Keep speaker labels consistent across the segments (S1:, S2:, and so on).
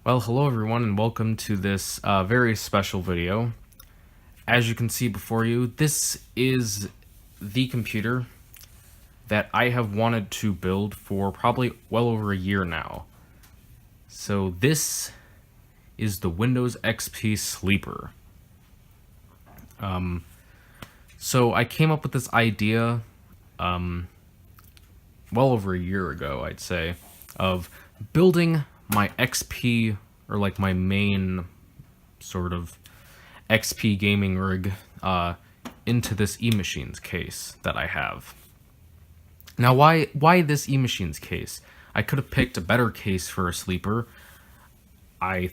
S1: Well, hello everyone and welcome to this very special video. As you can see before you, this is the computer that I have wanted to build for probably well over a year now. So this is the Windows XP Sleeper. So I came up with this idea well over a year ago, I'd say, of building my XP, or like my main sort of XP gaming rig, into this eMachines case that I have. Now, why this eMachines case? I could have picked a better case for a sleeper. I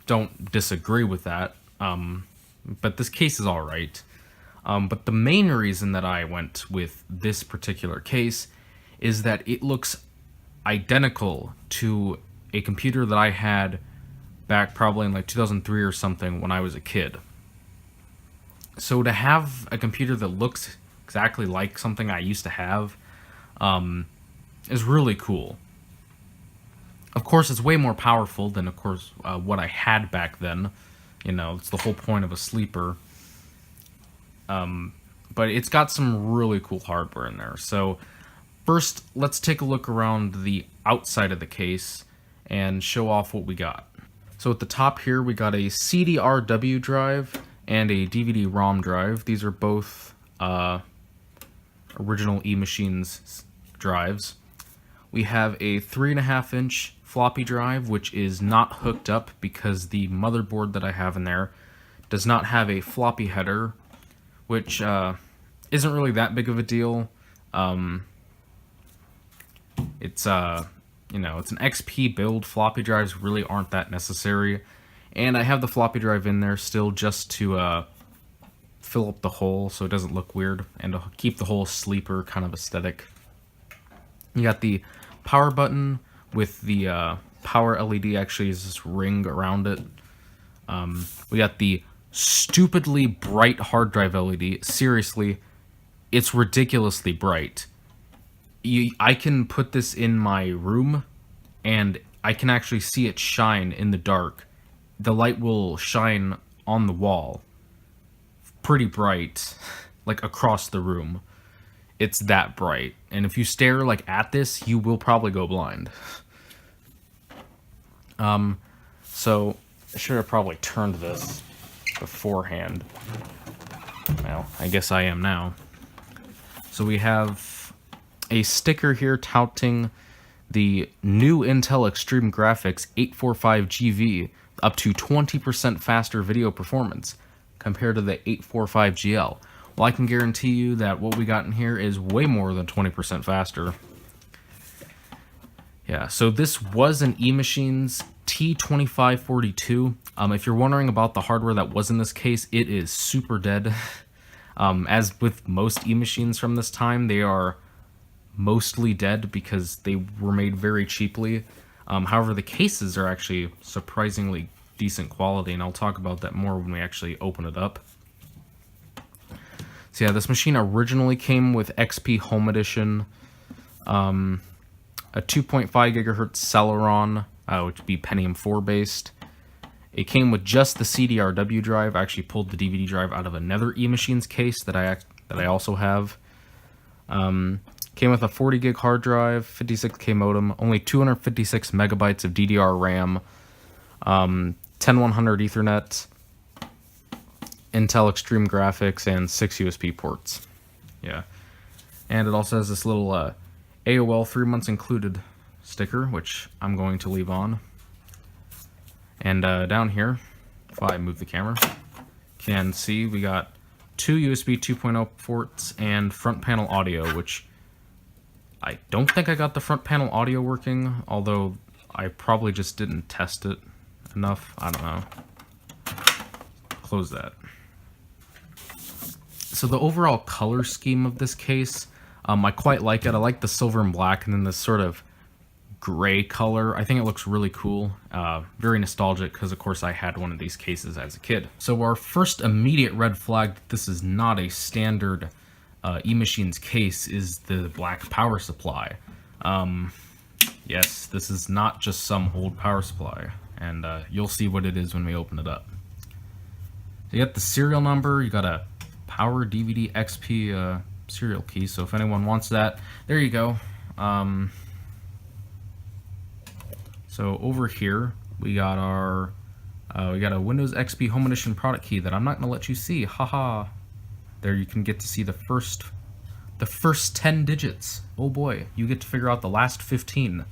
S1: don't disagree with that, but this case is alright. But the main reason that I went with this particular case is that it looks identical to a computer that I had back probably in like 2003 or something when I was a kid. So to have a computer that looks exactly like something I used to have is really cool. Of course, it's way more powerful than, of course, what I had back then. You know, it's the whole point of a sleeper. But it's got some really cool hardware in there. So first, let's take a look around the outside of the case and show off what we got. So at the top here, we got a CDRW drive and a DVD-ROM drive. These are both original eMachines drives. We have a 3.5-inch floppy drive, which is not hooked up because the motherboard that I have in there does not have a floppy header, which isn't really that big of a deal. It's it's an XP build. Floppy drives really aren't that necessary, and I have the floppy drive in there still just to fill up the hole so it doesn't look weird and to keep the whole sleeper kind of aesthetic. You got the power button with the power LED actually is this ring around it. We got the stupidly bright hard drive LED. Seriously, it's ridiculously bright. I can put this in my room, and I can actually see it shine in the dark. The light will shine on the wall, pretty bright, like across the room. It's that bright, and if you stare like at this, you will probably go blind. So I should have probably turned this beforehand. Well, I guess I am now. So we have a sticker here touting the new Intel Extreme Graphics 845GV, up to 20% faster video performance compared to the 845GL. Well, I can guarantee you that what we got in here is way more than 20% faster. Yeah, so this was an eMachines T2542. If you're wondering about the hardware that was in this case, it is super dead. As with most eMachines from this time, they are mostly dead because they were made very cheaply. However, the cases are actually surprisingly decent quality, and I'll talk about that more when we actually open it up. So yeah, this machine originally came with XP Home Edition, a 2.5 gigahertz Celeron, which would be Pentium 4 based. It came with just the CDRW drive. I actually pulled the DVD drive out of another eMachines case that I also have. Came with a 40 gig hard drive, 56K modem, only 256 megabytes of DDR RAM, 10100 Ethernet, Intel Extreme Graphics, and 6 USB ports. Yeah. And it also has this little AOL 3 months included sticker, which I'm going to leave on. And down here, if I move the camera, you can see we got 2 USB 2.0 ports and front panel audio, which I don't think I got the front panel audio working, although I probably just didn't test it enough. I don't know. Close that. So the overall color scheme of this case, I quite like it. I like the silver and black and then this sort of gray color. I think it looks really cool. Very nostalgic because, of course, I had one of these cases as a kid. So our first immediate red flag that this is not a standard eMachines case is the black power supply. Yes, this is not just some old power supply. and you'll see what it is when we open it up. So you got the serial number, you got a Power DVD XP serial key, so if anyone wants that, there you go. So over here we got our we got a Windows XP Home Edition product key that I'm not gonna let you see. Haha. There you can get to see the first 10 digits. Oh boy, you get to figure out the last 15.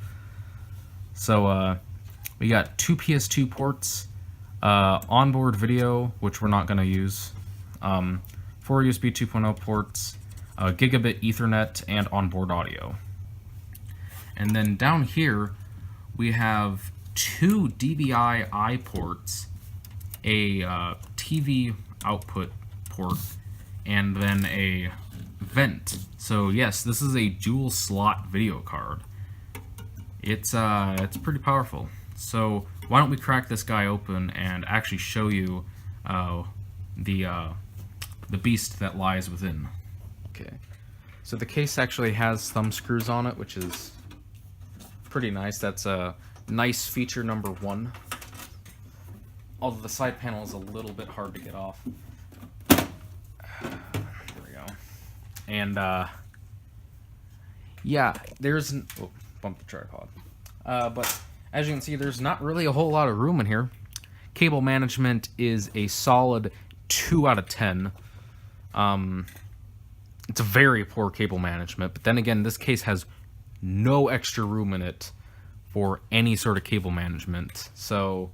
S1: So we got 2 PS2 ports, onboard video, which we're not gonna use, 4 USB 2.0 ports, gigabit Ethernet, and onboard audio. And then down here we have 2 DVI-I ports, a TV output port, and then a vent. So yes, this is a dual slot video card. It's pretty powerful. So why don't we crack this guy open and actually show you the beast that lies within. Okay, so the case actually has thumb screws on it, which is pretty nice. That's a nice feature number 1. Although the side panel is a little bit hard to get off. There we go. And yeah, there's bump the tripod. But as you can see, there's not really a whole lot of room in here. Cable management is a solid 2 out of 10. It's a very poor cable management, but then again, this case has no extra room in it for any sort of cable management, so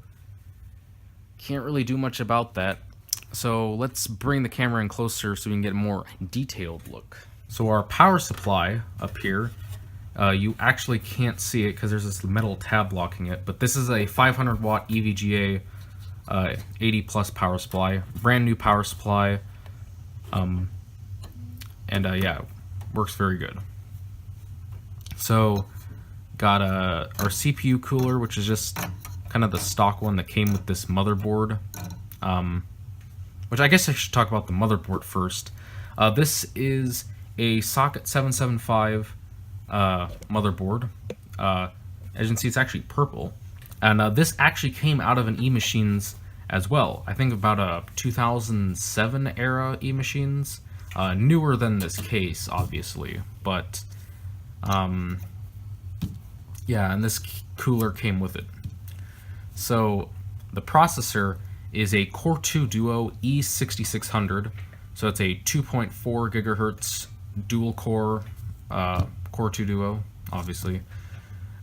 S1: can't really do much about that. So let's bring the camera in closer so we can get a more detailed look. So our power supply up here, you actually can't see it because there's this metal tab blocking it, but this is a 500 watt EVGA 80 plus power supply, brand new power supply, and yeah, works very good. So got our CPU cooler, which is just kind of the stock one that came with this motherboard, which I guess I should talk about the motherboard first. This is a socket 775 motherboard. As you can see, it's actually purple, and this actually came out of an eMachines as well. I think about a 2007 era eMachines, newer than this case, obviously, but yeah, and this cooler came with it. So the processor is a Core 2 Duo E6600, so it's a 2.4 gigahertz dual core Core 2 Duo, obviously,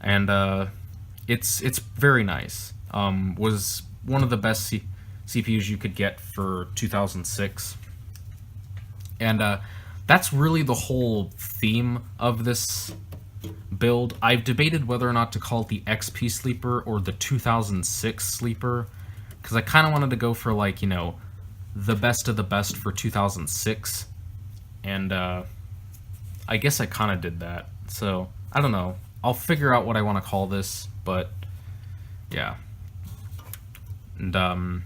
S1: and it's very nice. Was one of the best CPUs you could get for 2006, and that's really the whole theme of this build. I've debated whether or not to call it the XP Sleeper or the 2006 Sleeper, because I kind of wanted to go for, like, you know, the best of the best for 2006, and I guess I kind of did that. So I don't know, I'll figure out what I want to call this, but yeah. And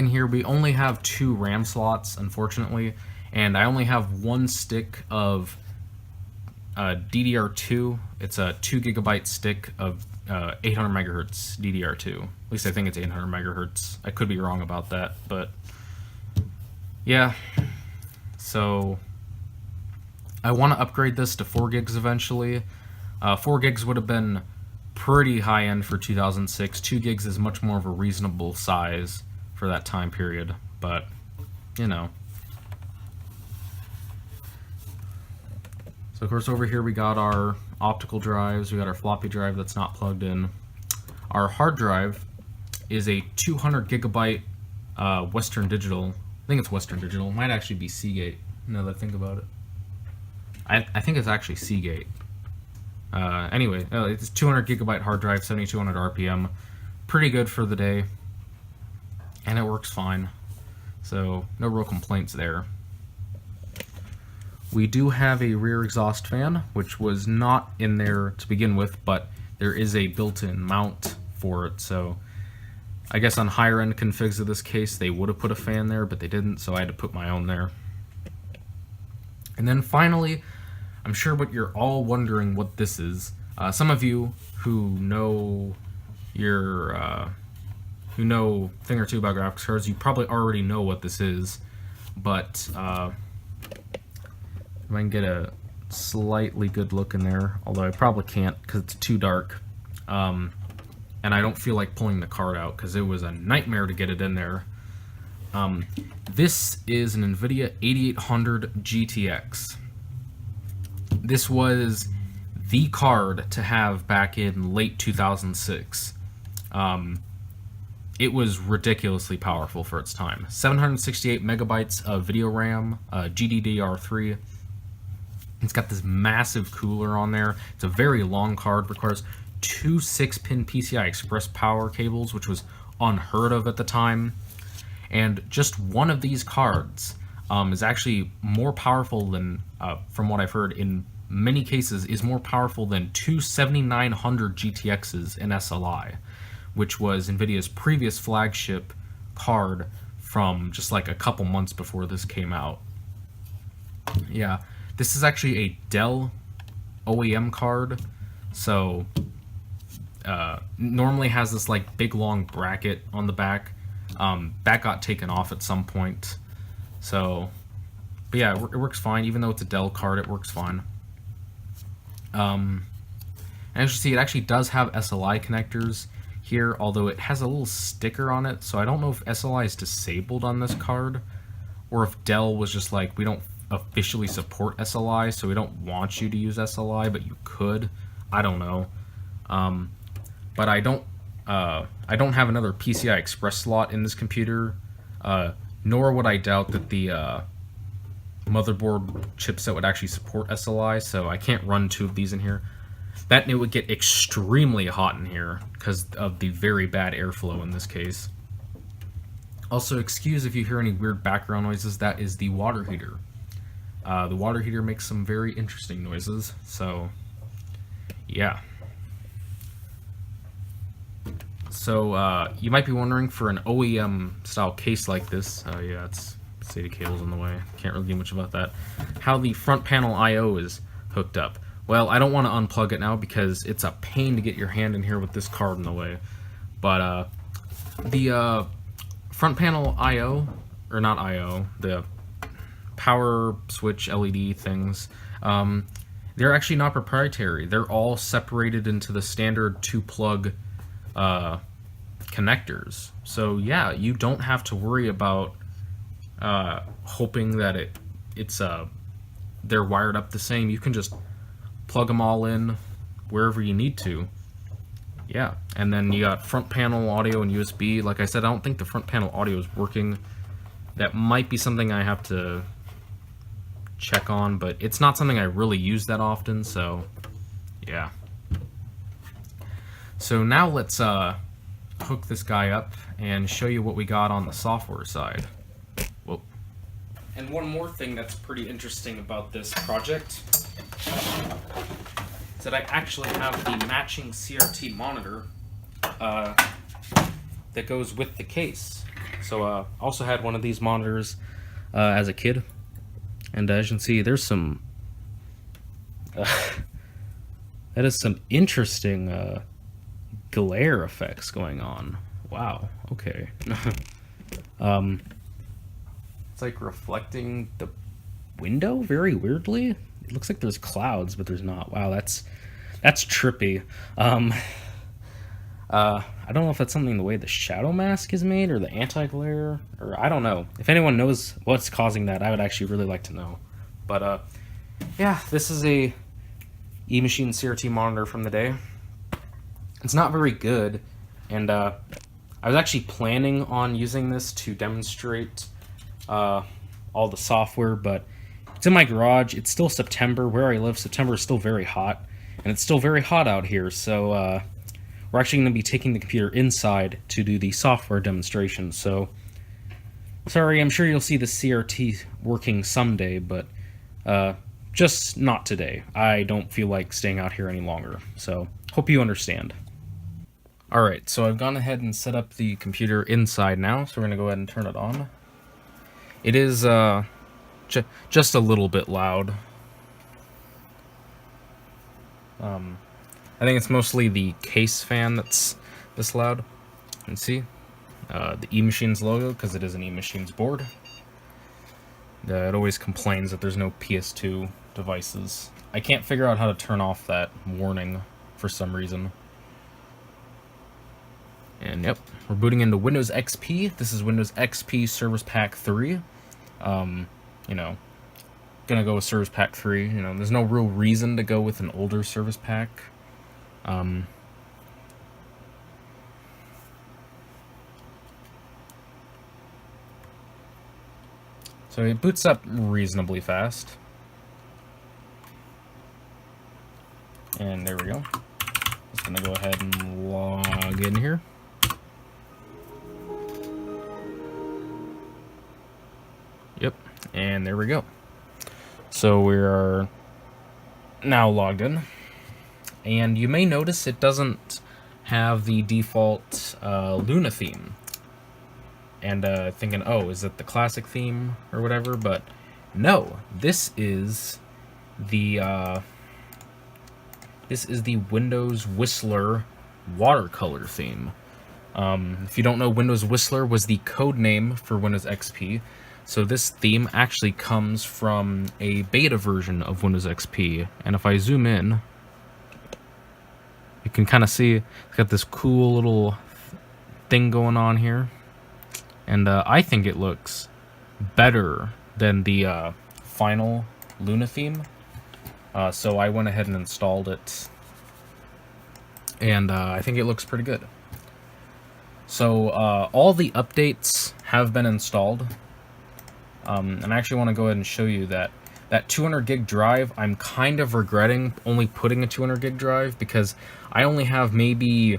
S1: here we only have 2 RAM slots, unfortunately, and I only have 1 stick of DDR2. It's a 2 gigabyte stick of 800 megahertz DDR2. At least I think it's 800 megahertz. I could be wrong about that, but yeah. So I want to upgrade this to 4 gigs eventually. 4 gigs would have been pretty high end for 2006. 2 gigs is much more of a reasonable size for that time period, but you know. So of course over here we got our optical drives, we got our floppy drive that's not plugged in. Our hard drive is a 200 gigabyte Western Digital. I think it's Western Digital. It might actually be Seagate, now that I think about it. I think it's actually Seagate. Anyway, it's 200 gigabyte hard drive, 7200 RPM. Pretty good for the day. And it works fine. So no real complaints there. We do have a rear exhaust fan, which was not in there to begin with, but there is a built-in mount for it. So I guess on higher end configs of this case, they would have put a fan there, but they didn't, so I had to put my own there. And then finally, I'm sure what you're all wondering what this is. Some of you who know who know a thing or two about graphics cards, you probably already know what this is. But if I can get a slightly good look in there, although I probably can't because it's too dark. And I don't feel like pulling the card out because it was a nightmare to get it in there. This is an NVIDIA 8800 GTX. This was the card to have back in late 2006. It was ridiculously powerful for its time. 768 megabytes of video RAM, GDDR3. It's got this massive cooler on there. It's a very long card, requires 2 6-pin PCI Express power cables, which was unheard of at the time. And just one of these cards is actually more powerful than, from what I've heard, in many cases, is more powerful than two 7900 GTXs in SLI, which was NVIDIA's previous flagship card from just like a couple months before this came out. Yeah, this is actually a Dell OEM card, so normally has this like big long bracket on the back. That got taken off at some point, so, but yeah, it works fine. Even though it's a Dell card, it works fine. And as you see, it actually does have SLI connectors here, although it has a little sticker on it, so I don't know if SLI is disabled on this card, or if Dell was just like, we don't officially support SLI, so we don't want you to use SLI, but you could. I don't know. But I don't have another PCI Express slot in this computer, nor would I doubt that the motherboard chipset would actually support SLI, so I can't run two of these in here. That it would get extremely hot in here because of the very bad airflow in this case. Also, excuse if you hear any weird background noises, that is the water heater. The water heater makes some very interesting noises, so yeah. So you might be wondering, for an OEM style case like this, yeah, it's SATA cables in the way, can't really do much about that, how the front panel I/O is hooked up. Well, I don't want to unplug it now because it's a pain to get your hand in here with this card in the way. But the front panel I/O, or not I/O, the power switch LED things, they're actually not proprietary. They're all separated into the standard 2-plug connectors. So yeah, you don't have to worry about hoping that they're wired up the same. You can just plug them all in wherever you need to. Yeah, and then you got front panel audio and USB. Like I said, I don't think the front panel audio is working. That might be something I have to check on, but it's not something I really use that often, so yeah. So now let's hook this guy up and show you what we got on the software side. Whoa. And one more thing that's pretty interesting about this project is that I actually have the matching Crt monitor that goes with the case. So I also had one of these monitors as a kid, and as you can see, there's some that is some interesting glare effects going on. Wow, okay. It's like reflecting the window very weirdly. It looks like there's clouds, but there's not. Wow, that's trippy. I don't know if that's something the way the shadow mask is made, or the anti-glare, or I don't know. If anyone knows what's causing that, I would actually really like to know. But yeah, this is a eMachine CRT monitor from the day. It's not very good, and I was actually planning on using this to demonstrate all the software, but it's in my garage. It's still September. Where I live, September is still very hot, and it's still very hot out here, so we're actually going to be taking the computer inside to do the software demonstration. So sorry, I'm sure you'll see the CRT working someday, but just not today. I don't feel like staying out here any longer, so hope you understand. Alright, so I've gone ahead and set up the computer inside now, so we're going to go ahead and turn it on. It is just a little bit loud. I think it's mostly the case fan that's this loud. You can see the eMachines logo, because it is an eMachines board. It always complains that there's no PS2 devices. I can't figure out how to turn off that warning for some reason. And yep, we're booting into Windows XP. This is Windows XP Service Pack 3. You know, gonna go with Service Pack 3. You know, there's no real reason to go with an older Service Pack. So it boots up reasonably fast. And there we go. Just gonna go ahead and log in here. Yep, and there we go. So we are now logged in. And you may notice it doesn't have the default Luna theme. And thinking, oh, is it the classic theme or whatever? But no, this is the Windows Whistler Watercolor theme. If you don't know, Windows Whistler was the code name for Windows XP. So this theme actually comes from a beta version of Windows XP. And if I zoom in, you can kind of see it's got this cool little thing going on here. And I think it looks better than the final Luna theme. So I went ahead and installed it. And I think it looks pretty good. So all the updates have been installed. And I actually want to go ahead and show you that 200 gig drive, I'm kind of regretting only putting a 200 gig drive because I only have maybe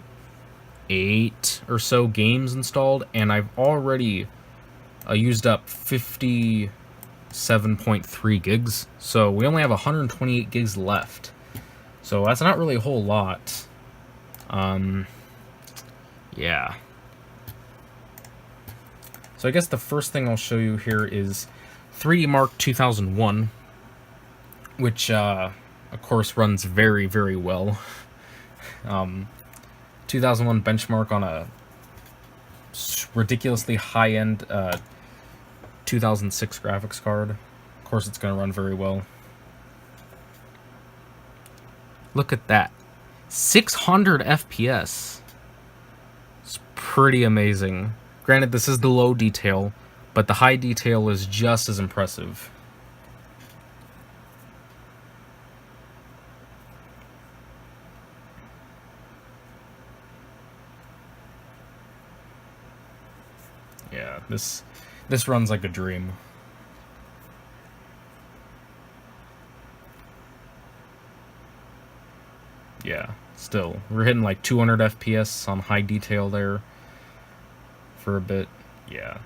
S1: 8 or so games installed, and I've already used up 57.3 gigs, so we only have 128 gigs left. So that's not really a whole lot. Yeah. So I guess the first thing I'll show you here is 3D Mark 2001, which of course runs very, very well. 2001 benchmark on a ridiculously high-end 2006 graphics card. Of course, it's going to run very well. Look at that. 600 FPS. It's pretty amazing. Granted, this is the low detail, but the high detail is just as impressive. Yeah, this runs like a dream. Yeah, still, we're hitting like 200 FPS on high detail there for a bit. Yeah,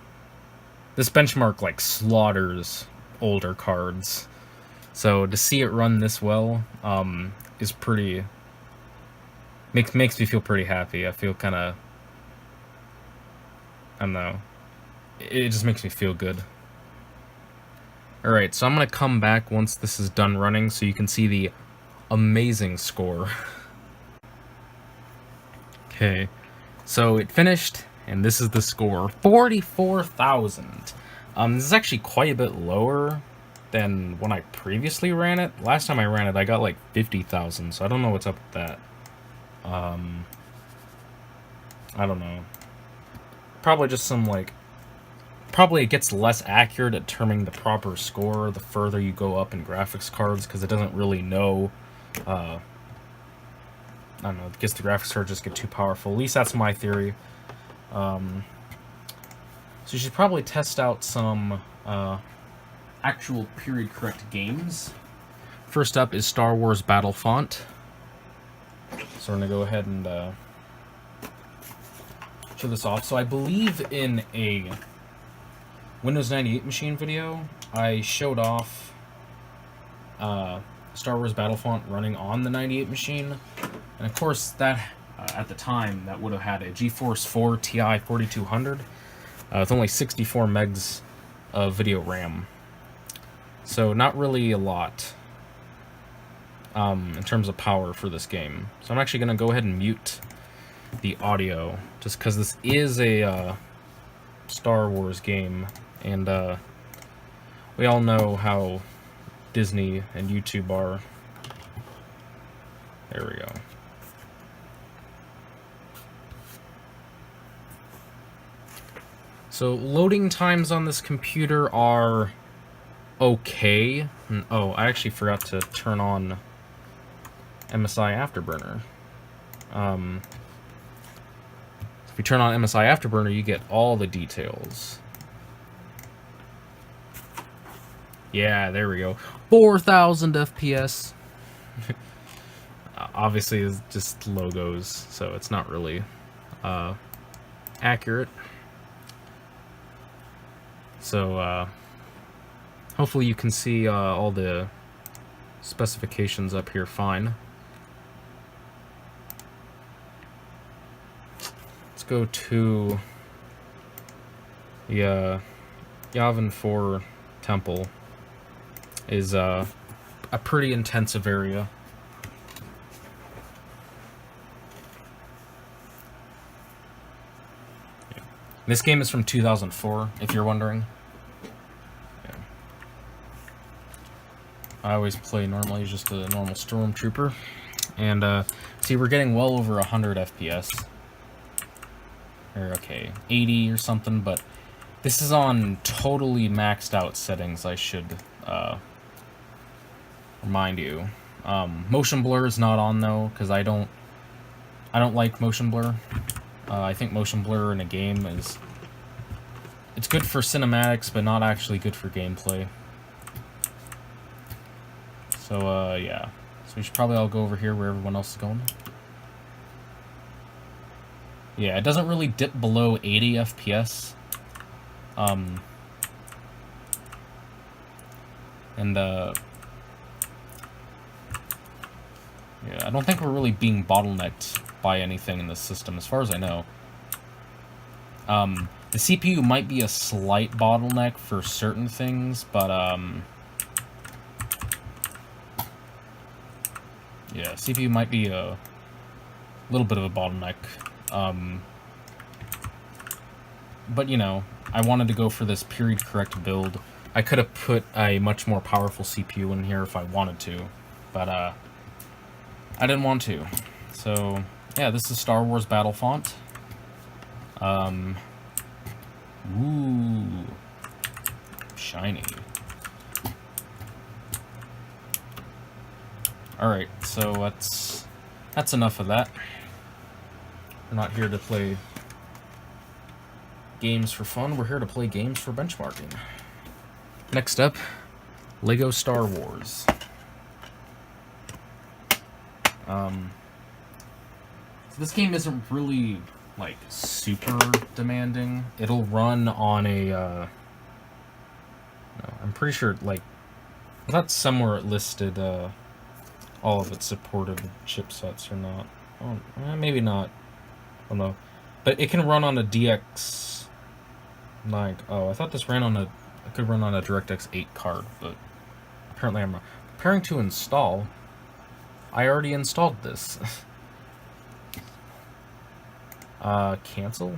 S1: this benchmark like slaughters older cards, so to see it run this well is pretty makes me feel pretty happy. I feel kind of, I don't know, it just makes me feel good. Alright, so I'm going to come back once this is done running so you can see the amazing score. Okay, so it finished, and this is the score. 44,000. This is actually quite a bit lower than when I previously ran it. Last time I ran it, I got like 50,000, so I don't know what's up with that. I don't know. Probably just some, like, probably it gets less accurate at determining the proper score the further you go up in graphics cards, because it doesn't really know, I don't know, it gets the graphics card just get too powerful. At least that's my theory. So you should probably test out some actual period correct games. First up is Star Wars Battlefront. So we're going to go ahead and show this off. So I believe in a Windows 98 machine video, I showed off Star Wars Battlefront running on the 98 machine. And of course, that at the time, that would have had a GeForce 4 Ti 4200 with only 64 megs of video RAM. So not really a lot in terms of power for this game. So I'm actually going to go ahead and mute the audio, just because this is a Star Wars game, and we all know how Disney and YouTube are. There we go. So loading times on this computer are okay. Oh, I actually forgot to turn on Msi Afterburner. If you turn on Msi Afterburner, you get all the details. Yeah, there we go. 4,000 FPS. Obviously, it's just logos, so it's not really accurate. So, hopefully you can see all the specifications up here fine. Let's go to the Yavin 4 temple. Is a pretty intensive area. Yeah. This game is from 2004, if you're wondering. Yeah. I always play normally, just a normal stormtrooper. And see, we're getting well over 100 FPS. Or okay, 80 or something, but this is on totally maxed out settings, I should remind you. Motion blur is not on though, because I don't like motion blur. I think motion blur in a game it's good for cinematics, but not actually good for gameplay. So yeah, so we should probably all go over here where everyone else is going. Yeah, it doesn't really dip below 80 FPS. Yeah, I don't think we're really being bottlenecked by anything in this system, as far as I know. The CPU might be a slight bottleneck for certain things, but, yeah, CPU might be a little bit of a bottleneck. But, you know, I wanted to go for this period-correct build. I could have put a much more powerful CPU in here if I wanted to, but, I didn't want to. So, yeah, this is Star Wars Battlefront. Ooh. Shiny. Alright, so that's enough of that. We're not here to play games for fun, we're here to play games for benchmarking. Next up, Lego Star Wars. So this game isn't really, like, super demanding. It'll run on a, no, I'm pretty sure, like, I thought somewhere it listed, all of its supported chipsets or not. Oh, maybe not. I don't know. But it can run on a DX... Like, oh, I thought this ran on a... It could run on a DirectX 8 card, but apparently I'm preparing to install. I already installed this. Cancel?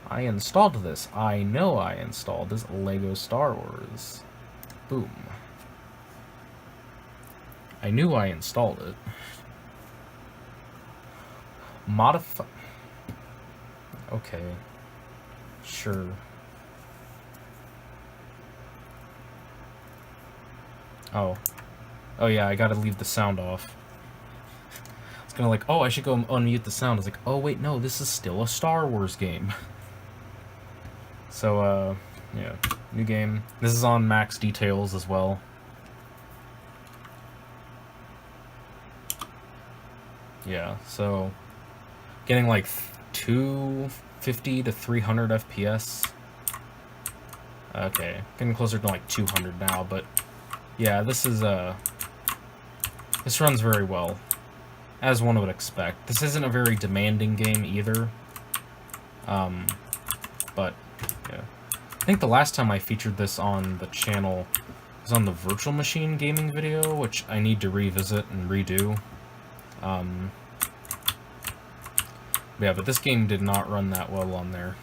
S1: I installed this. I know I installed this. Lego Star Wars. Boom. I knew I installed it. Modify... Okay. Sure. Oh. Oh yeah, I gotta leave the sound off. It's gonna like, oh, I should go unmute the sound. It's like, oh wait, no, this is still a Star Wars game. So, yeah, new game. This is on max details as well. Yeah, so getting like 250 to 300 FPS. Okay, getting closer to like 200 now, but yeah, this is this runs very well, as one would expect. This isn't a very demanding game either. But yeah, I think the last time I featured this on the channel was on the Virtual Machine gaming video, which I need to revisit and redo. Yeah, but this game did not run that well on there.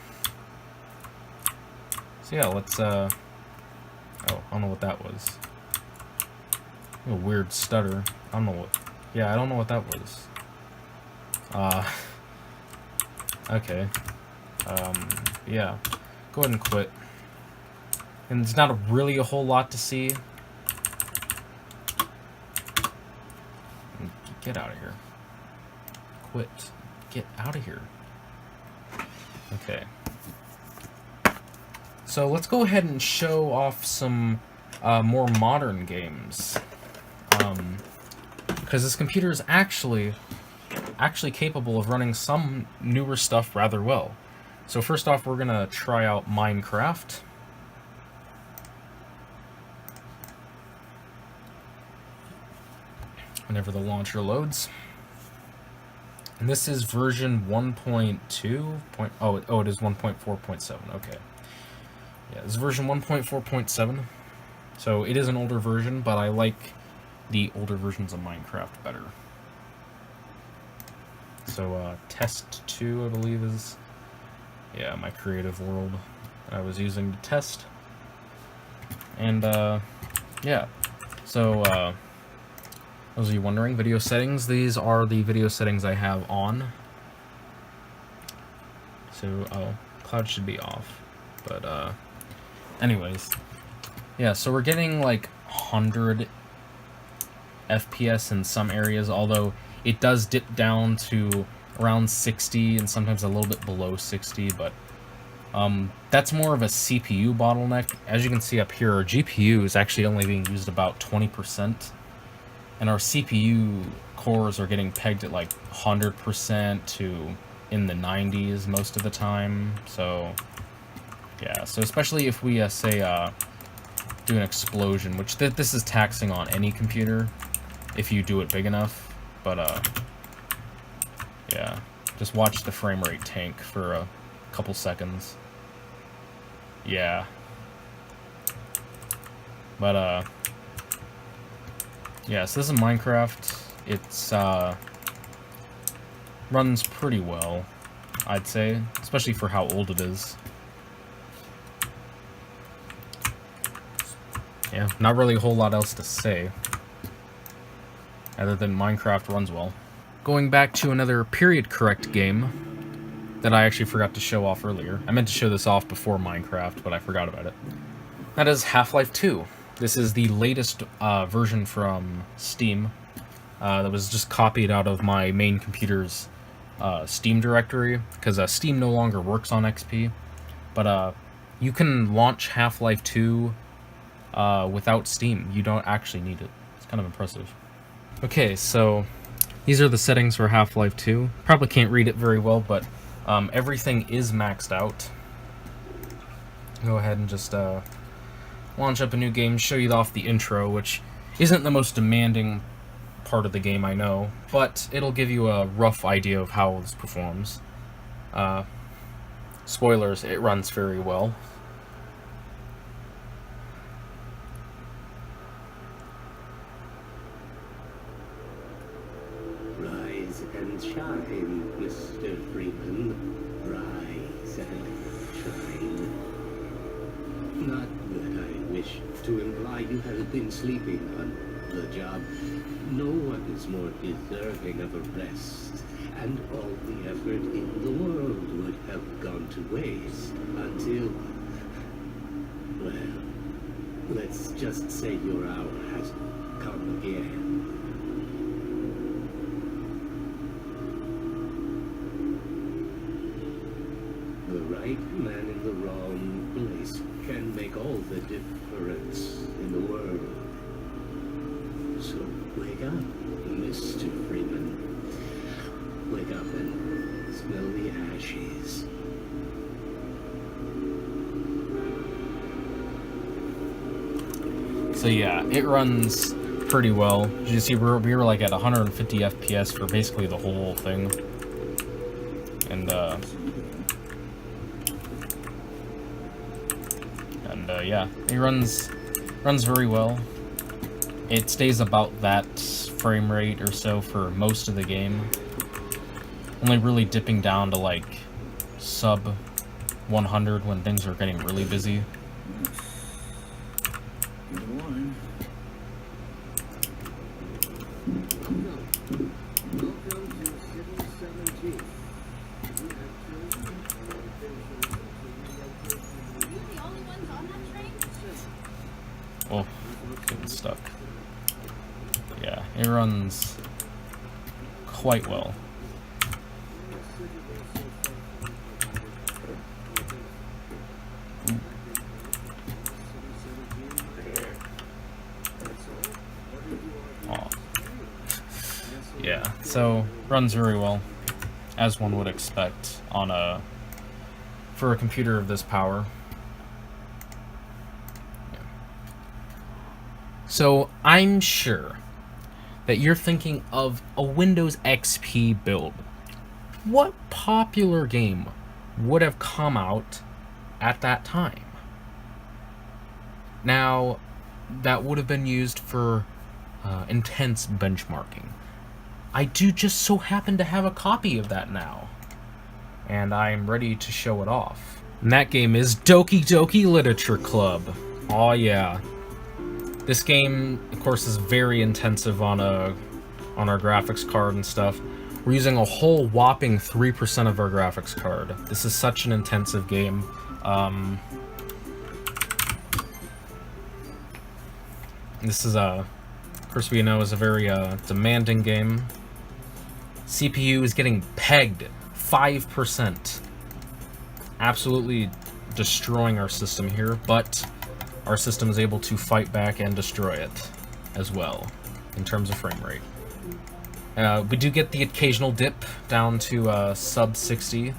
S1: So yeah, let's, oh, I don't know what that was. A weird stutter. I don't know what, yeah, I don't know what that was. Okay. Yeah. Go ahead and quit. And there's not really a whole lot to see. Get out of here. Quit. Get out of here. Okay. So let's go ahead and show off some more modern games. Because this computer is actually capable of running some newer stuff rather well. So first off, we're gonna try out Minecraft. Whenever the launcher loads. And this is version 1.2. Oh, it is 1.4.7. Okay. Yeah, this is version 1.4.7. So it is an older version, but I like the older versions of Minecraft better. So test 2, I believe, is, yeah, my creative world that I was using to test. And yeah, so those of you wondering, video settings, these are the video settings I have on. So, oh, cloud should be off. But, anyways. Yeah, so we're getting like 100 FPS in some areas, although it does dip down to around 60 and sometimes a little bit below 60, but that's more of a CPU bottleneck. As you can see up here, our GPU is actually only being used about 20%. And our CPU cores are getting pegged at like 100% to in the 90s most of the time. So, yeah. So especially if we, say, do an explosion, which this is taxing on any computer if you do it big enough. But, yeah. Just watch the frame rate tank for a couple seconds. Yeah. But, yeah, so this is Minecraft. It's, runs pretty well, I'd say, especially for how old it is. Yeah, not really a whole lot else to say, other than Minecraft runs well. Going back to another period-correct game that I actually forgot to show off earlier. I meant to show this off before Minecraft, but I forgot about it. That is Half-Life 2. This is the latest version from Steam that was just copied out of my main computer's Steam directory, because Steam no longer works on XP. But you can launch Half-Life 2 without Steam. You don't actually need it. It's kind of impressive. Okay, so these are the settings for Half-Life 2. Probably can't read it very well, but everything is maxed out. Go ahead and just launch up a new game, show you off the intro, which isn't the most demanding part of the game, I know, but it'll give you a rough idea of how this performs. Spoilers, it runs very well.
S2: Rise and shine, Mr. Freeman. Rise and shine. Not that I wish to imply you have been sleeping on the job. No one is more deserving of a rest, and all the effort in the world would have gone to waste until, well, let's just say your hour has come again. The right man in the wrong place can make all the difference in the world. So wake up, Mr. Freeman. Wake up and smell the ashes.
S1: So yeah, it runs pretty well. As you see, we were like at 150 FPS for basically the whole thing. And yeah, it runs very well. It stays about that frame rate or so for most of the game. only really dipping down to like sub 100 when things are getting really busy. Oh, getting stuck. Yeah, it runs quite well. Oh. Yeah, so runs very well, as one would expect on for a computer of this power. So I'm sure that you're thinking of a Windows XP build. What popular game would have come out at that time? Now, that would have been used for intense benchmarking. I do just so happen to have a copy of that now, and I'm ready to show it off. And that game is Doki-Doki Literature Club. Oh yeah. This game, of course, is very intensive on our graphics card and stuff. We're using a whole whopping 3% of our graphics card. This is such an intensive game. This is of course we know, is a very demanding game. CPU is getting pegged 5%. Absolutely destroying our system here, but our system is able to fight back and destroy it as well in terms of frame rate. We do get the occasional dip down to sub 60,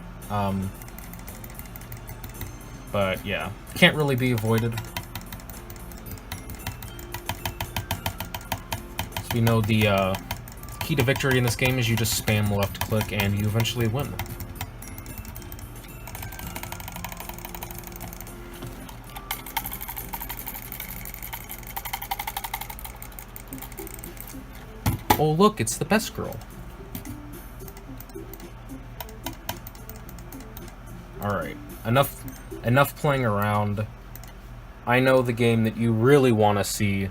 S1: but yeah, can't really be avoided. So we know the key to victory in this game is you just spam left click and you eventually win. Oh look, it's the best girl. Alright, enough playing around. I know the game that you really want to see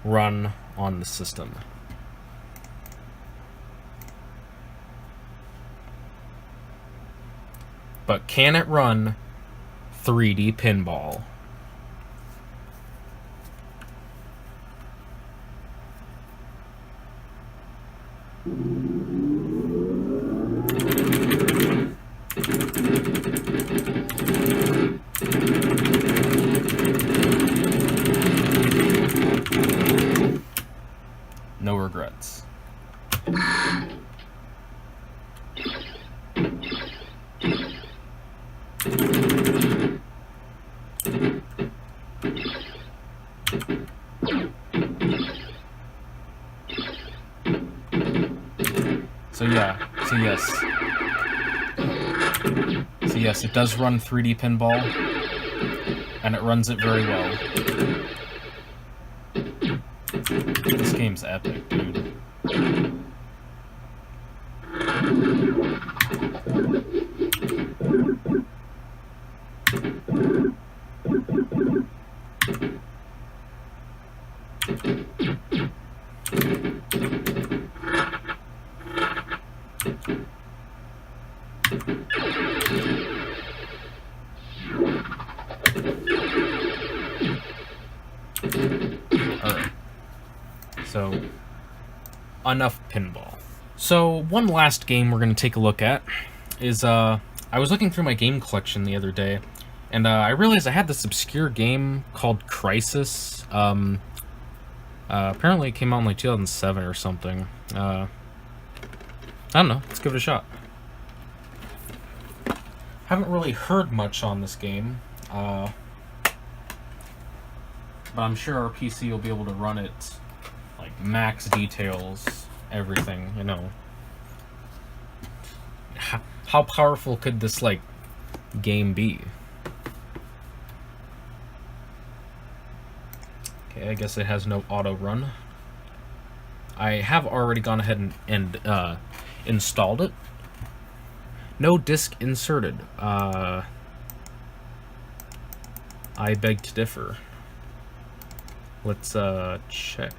S1: run on the system. But can it run 3D pinball? No regrets. So yes, it does run 3D pinball, and it runs it very well. This game's epic, dude. Alright. So, enough pinball. So, one last game we're going to take a look at is, I was looking through my game collection the other day, and I realized I had this obscure game called Crisis. Apparently it came out in like 2007 or something. I don't know, let's give it a shot. Haven't really heard much on this game, but I'm sure our PC will be able to run it, like, max details, everything, you know. How powerful could this, like, game be? Okay, I guess it has no auto run. I have already gone ahead and installed it, No disc inserted. I beg to differ. Let's check.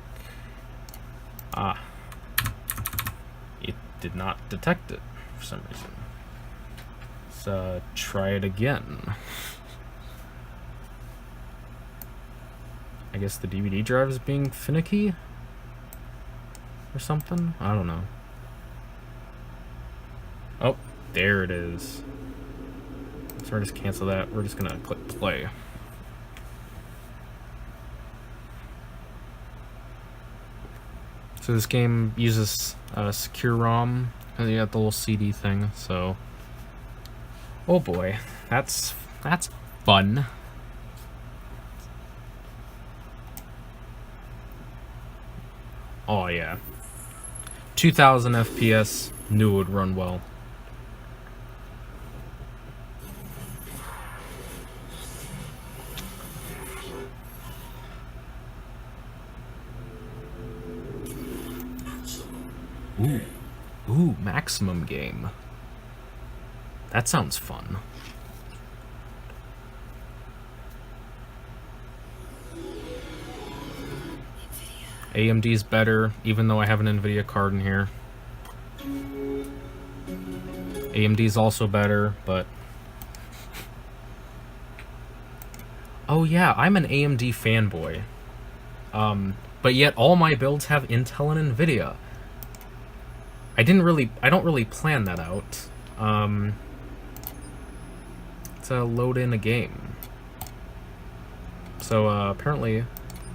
S1: It did not detect it for some reason. Let's try it again. I guess the DVD drive is being finicky or something? I don't know. Oh, there it is. So we're just cancel that. We're just gonna click play. So this game uses secure ROM, and you got the little CD thing. So, oh boy, that's fun. Oh yeah, 2000 FPS. Knew it would run well. Ooh, maximum game. That sounds fun. AMD's better, even though I have an NVIDIA card in here. AMD's also better, but... Oh yeah, I'm an AMD fanboy. But yet all my builds have Intel and NVIDIA. I don't really plan that out. To load in a game. So apparently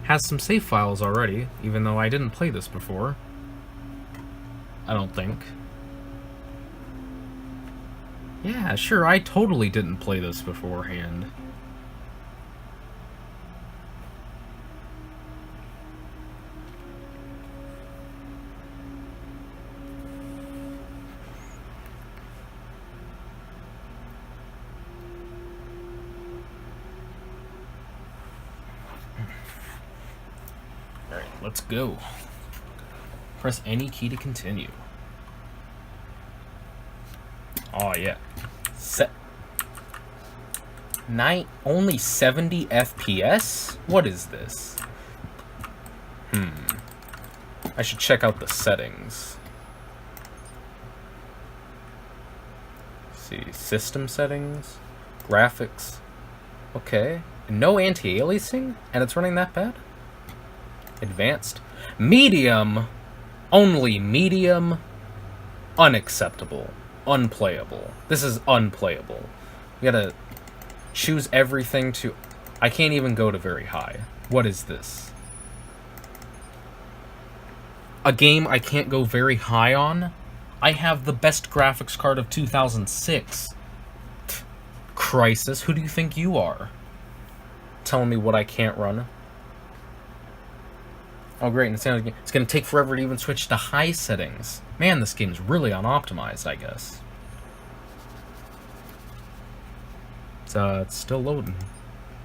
S1: has some save files already, even though I didn't play this before. I don't think. Yeah, sure, I totally didn't play this beforehand. Let's go. Press any key to continue. Oh yeah. Only 70 FPS? What is this? I should check out the settings. Let's see, system settings, graphics. Okay. No anti-aliasing? And it's running that bad? Advanced. Medium. Only medium. Unacceptable. Unplayable. This is unplayable. You gotta choose everything to... I can't even go to very high. What is this? A game I can't go very high on? I have the best graphics card of 2006. Crisis, who do you think you are? Telling me what I can't run? Oh great, it's going to take forever to even switch to high settings. Man, this game's really unoptimized, I guess. It's still loading.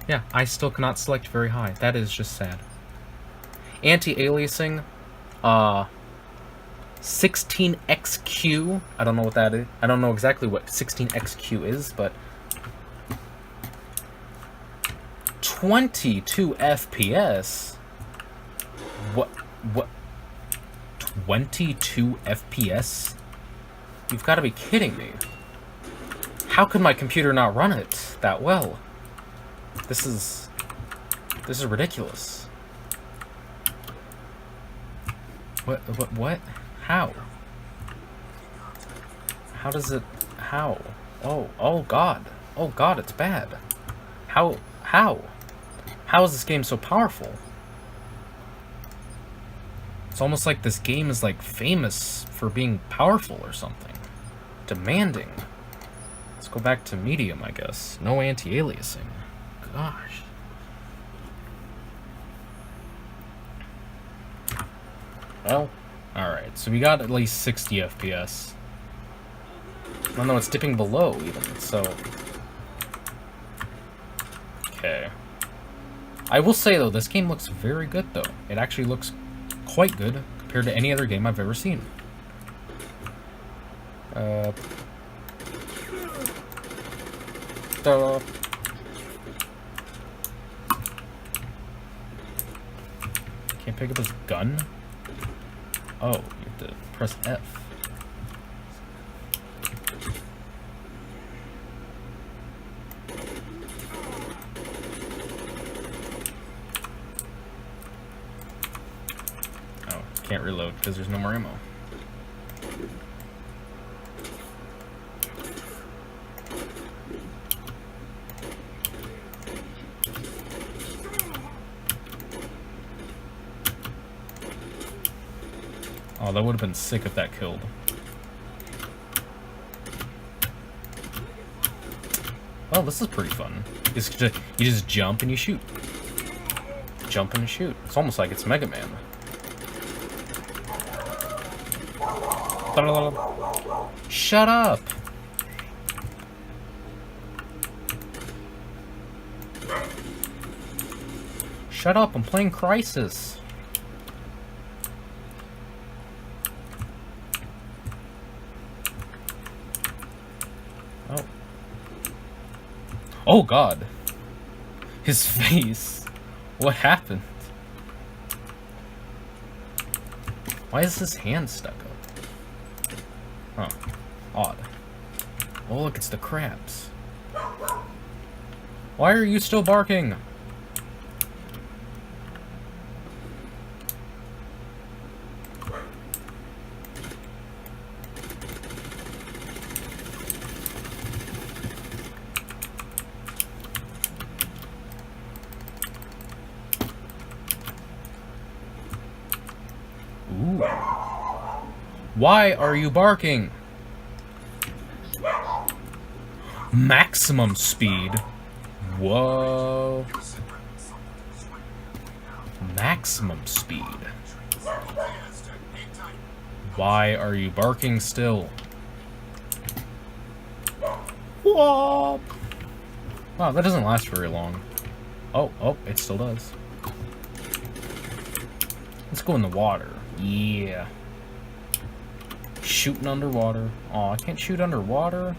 S1: Yeah, I still cannot select very high. That is just sad. Anti-aliasing, 16xq. I don't know what that is. I don't know exactly what 16xq is, but 22 FPS. What? 22 FPS? You've got to be kidding me. How could my computer not run it that well? This is ridiculous. What? How? How does it... How? Oh god. Oh god, it's bad. How? How is this game so powerful? It's almost like this game is like famous for being powerful or something. Demanding. Let's go back to medium, I guess. No anti-aliasing. Gosh. Well, alright. So we got at least 60 FPS. Oh no, it's dipping below even, so... Okay. I will say though, this game looks very good though. It actually looks quite good compared to any other game I've ever seen. Duh. Can't pick up his gun? Oh, you have to press F. Oh, can't reload because there's no more ammo. Oh, that would have been sick if that killed. Oh, this is pretty fun. You just jump and you shoot. Jump and shoot. It's almost like it's Mega Man. Shut up! Shut up, I'm playing Crisis. Oh. Oh god. His face. What happened? Why is his hand stuck up? Huh. Odd. Oh look, it's the crabs. Why are you still barking? Ooh. Why are you barking? Maximum speed. Whoa. Maximum speed. Why are you barking still? Whoa. Wow, that doesn't last very long. Oh, it still does. Let's go in the water. Yeah. Shooting underwater. Aw, I can't shoot underwater.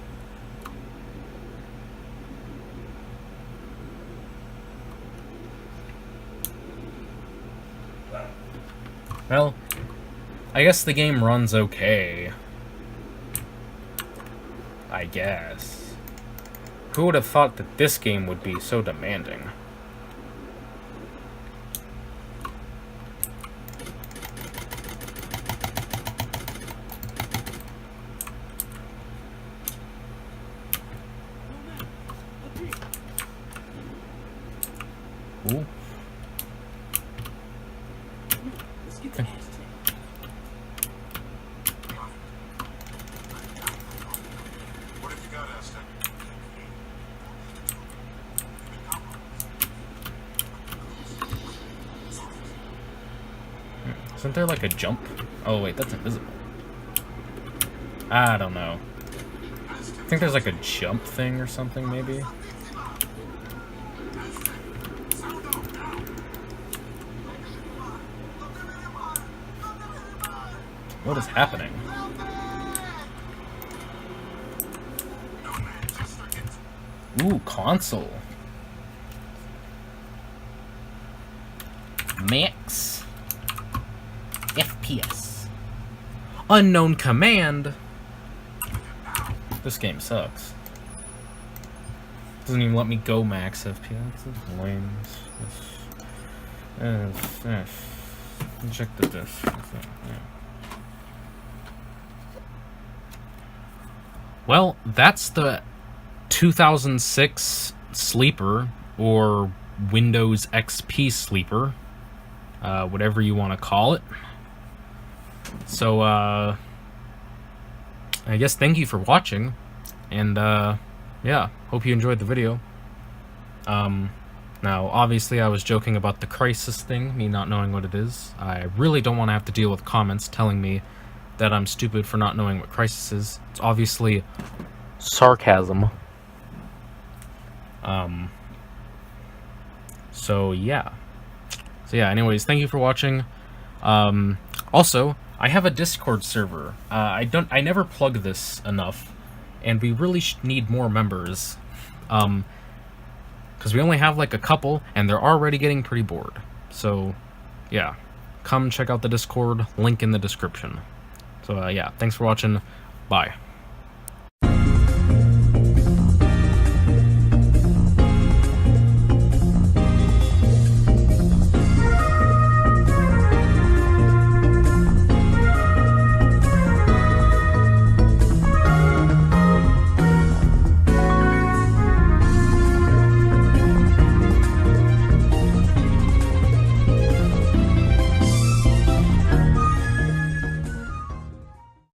S1: Well, I guess the game runs okay. I guess. Who would have thought that this game would be so demanding? Ooh. Okay. Isn't there like a jump? Oh wait, that's invisible. I don't know. I think there's like a jump thing or something maybe. What is happening? Ooh, console. Max. FPS. Unknown command. This game sucks. Doesn't even let me go max FPS. It's lame. Check the diff. Yeah. Well, that's the 2006 sleeper, or Windows XP sleeper, whatever you want to call it. So, I guess thank you for watching, and, yeah, hope you enjoyed the video. Now, obviously I was joking about the Crisis thing, me not knowing what it is. I really don't want to have to deal with comments telling me that I'm stupid for not knowing what Crisis is. It's obviously sarcasm. So yeah, anyways, thank you for watching. Also, I have a Discord server. I never plug this enough, and we really need more members, because we only have like a couple, and they're already getting pretty bored. So, yeah, come check out the Discord, link in the description. So, yeah, thanks for watching. Bye.